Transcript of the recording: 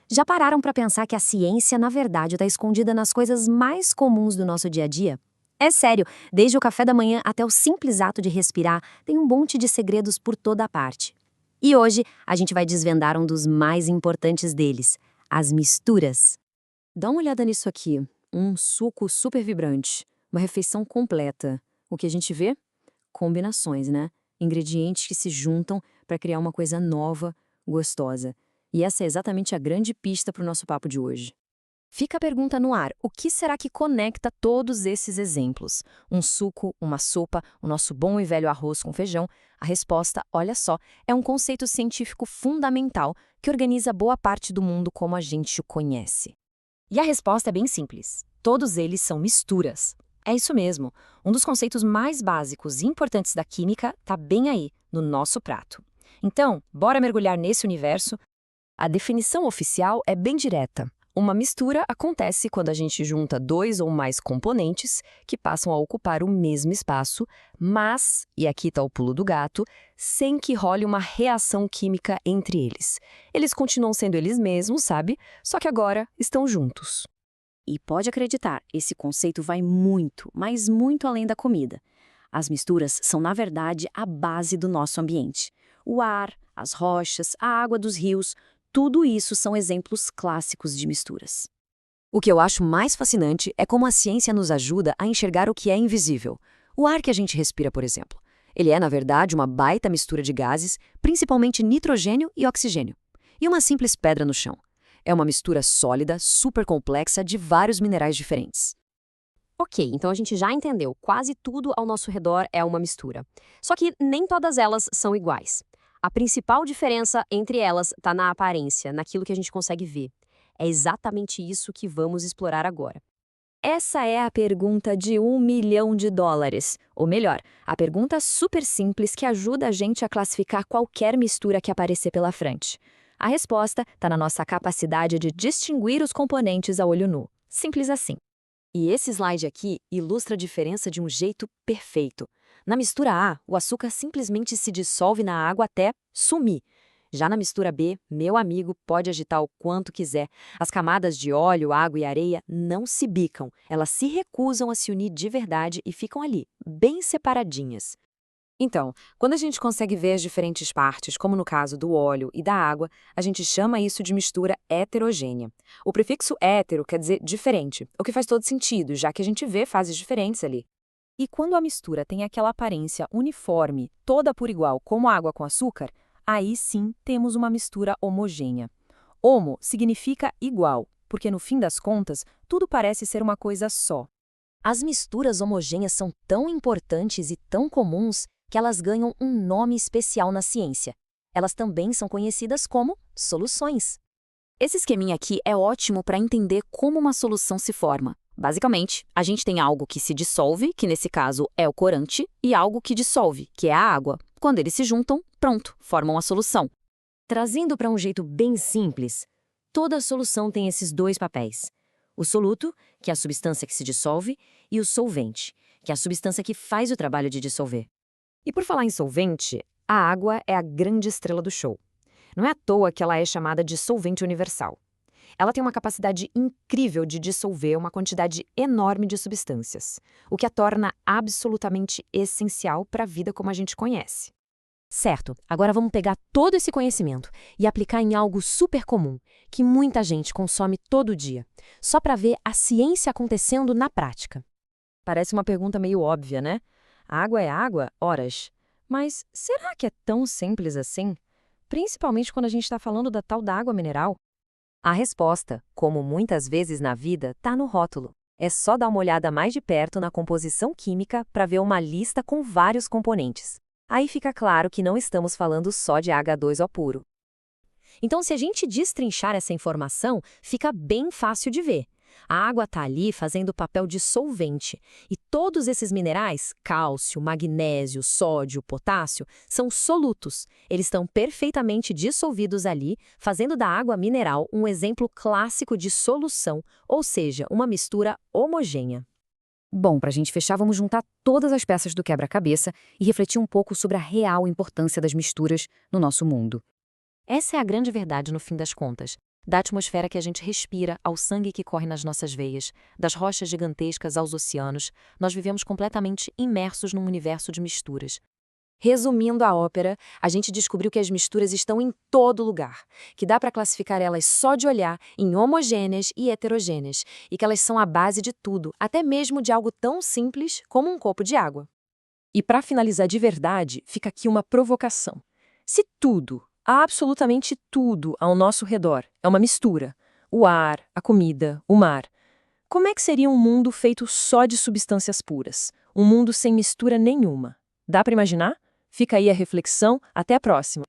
Já pararam para pensar que a ciência, na verdade, está escondida nas coisas mais comuns do nosso dia a dia? É sério, desde o café da manhã até o simples ato de respirar, tem um monte de segredos por toda a parte. E hoje a gente vai desvendar um dos mais importantes deles, as misturas. Dá uma olhada nisso aqui, um suco super vibrante, uma refeição completa. O que a gente vê? Combinações, né? Ingredientes que se juntam para criar uma coisa nova, gostosa. E essa é exatamente a grande pista para o nosso papo de hoje. Fica a pergunta no ar: o que será que conecta todos esses exemplos? Um suco, uma sopa, o nosso bom e velho arroz com feijão? A resposta, olha só, é um conceito científico fundamental que organiza boa parte do mundo como a gente o conhece. E a resposta é bem simples. Todos eles são misturas. É isso mesmo. Um dos conceitos mais básicos e importantes da química está bem aí, no nosso prato. Então, bora mergulhar nesse universo? A definição oficial é bem direta. Uma mistura acontece quando a gente junta dois ou mais componentes que passam a ocupar o mesmo espaço, mas, e aqui está o pulo do gato, sem que role uma reação química entre eles. Eles continuam sendo eles mesmos, sabe? Só que agora estão juntos. E pode acreditar, esse conceito vai muito, mas muito além da comida. As misturas são, na verdade, a base do nosso ambiente. O ar, as rochas, a água dos rios, tudo isso são exemplos clássicos de misturas. O que eu acho mais fascinante é como a ciência nos ajuda a enxergar o que é invisível. O ar que a gente respira, por exemplo. Ele é, na verdade, uma baita mistura de gases, principalmente nitrogênio e oxigênio. E uma simples pedra no chão. É uma mistura sólida, super complexa de vários minerais diferentes. Ok, então a gente já entendeu, quase tudo ao nosso redor é uma mistura. Só que nem todas elas são iguais. A principal diferença entre elas está na aparência, naquilo que a gente consegue ver. É exatamente isso que vamos explorar agora. Essa é a pergunta de $1 milhão. Ou melhor, a pergunta super simples que ajuda a gente a classificar qualquer mistura que aparecer pela frente. A resposta está na nossa capacidade de distinguir os componentes a olho nu. Simples assim. E esse slide aqui ilustra a diferença de um jeito perfeito. Na mistura A, o açúcar simplesmente se dissolve na água até sumir. Já na mistura B, meu amigo, pode agitar o quanto quiser. As camadas de óleo, água e areia não se bicam. Elas se recusam a se unir de verdade e ficam ali, bem separadinhas. Então, quando a gente consegue ver as diferentes partes, como no caso do óleo e da água, a gente chama isso de mistura heterogênea. O prefixo hétero quer dizer diferente, o que faz todo sentido, já que a gente vê fases diferentes ali. E quando a mistura tem aquela aparência uniforme, toda por igual, como água com açúcar, aí sim temos uma mistura homogênea. Homo significa igual, porque no fim das contas, tudo parece ser uma coisa só. As misturas homogêneas são tão importantes e tão comuns que elas ganham um nome especial na ciência. Elas também são conhecidas como soluções. Esse esqueminha aqui é ótimo para entender como uma solução se forma. Basicamente, a gente tem algo que se dissolve, que nesse caso é o corante, e algo que dissolve, que é a água. Quando eles se juntam, pronto, formam a solução. Trazendo para um jeito bem simples, toda solução tem esses dois papéis. O soluto, que é a substância que se dissolve, e o solvente, que é a substância que faz o trabalho de dissolver. E por falar em solvente, a água é a grande estrela do show. Não é à toa que ela é chamada de solvente universal. Ela tem uma capacidade incrível de dissolver uma quantidade enorme de substâncias, o que a torna absolutamente essencial para a vida como a gente conhece. Certo, agora vamos pegar todo esse conhecimento e aplicar em algo super comum, que muita gente consome todo dia, só para ver a ciência acontecendo na prática. Parece uma pergunta meio óbvia, né? A água é água? Horas. Mas será que é tão simples assim? Principalmente quando a gente está falando da tal da água mineral? A resposta, como muitas vezes na vida, está no rótulo. É só dar uma olhada mais de perto na composição química para ver uma lista com vários componentes. Aí fica claro que não estamos falando só de H2O puro. Então, se a gente destrinchar essa informação, fica bem fácil de ver. A água está ali fazendo o papel de solvente, e todos esses minerais, cálcio, magnésio, sódio, potássio, são solutos. Eles estão perfeitamente dissolvidos ali, fazendo da água mineral um exemplo clássico de solução, ou seja, uma mistura homogênea. Bom, para a gente fechar, vamos juntar todas as peças do quebra-cabeça e refletir um pouco sobre a real importância das misturas no nosso mundo. Essa é a grande verdade no fim das contas. Da atmosfera que a gente respira ao sangue que corre nas nossas veias, das rochas gigantescas aos oceanos, nós vivemos completamente imersos num universo de misturas. Resumindo a ópera, a gente descobriu que as misturas estão em todo lugar, que dá para classificar elas só de olhar em homogêneas e heterogêneas, e que elas são a base de tudo, até mesmo de algo tão simples como um copo de água. E para finalizar de verdade, fica aqui uma provocação. Se tudo, absolutamente tudo ao nosso redor é uma mistura, o ar, a comida, o mar, como é que seria um mundo feito só de substâncias puras? Um mundo sem mistura nenhuma. Dá para imaginar? Fica aí a reflexão. Até a próxima!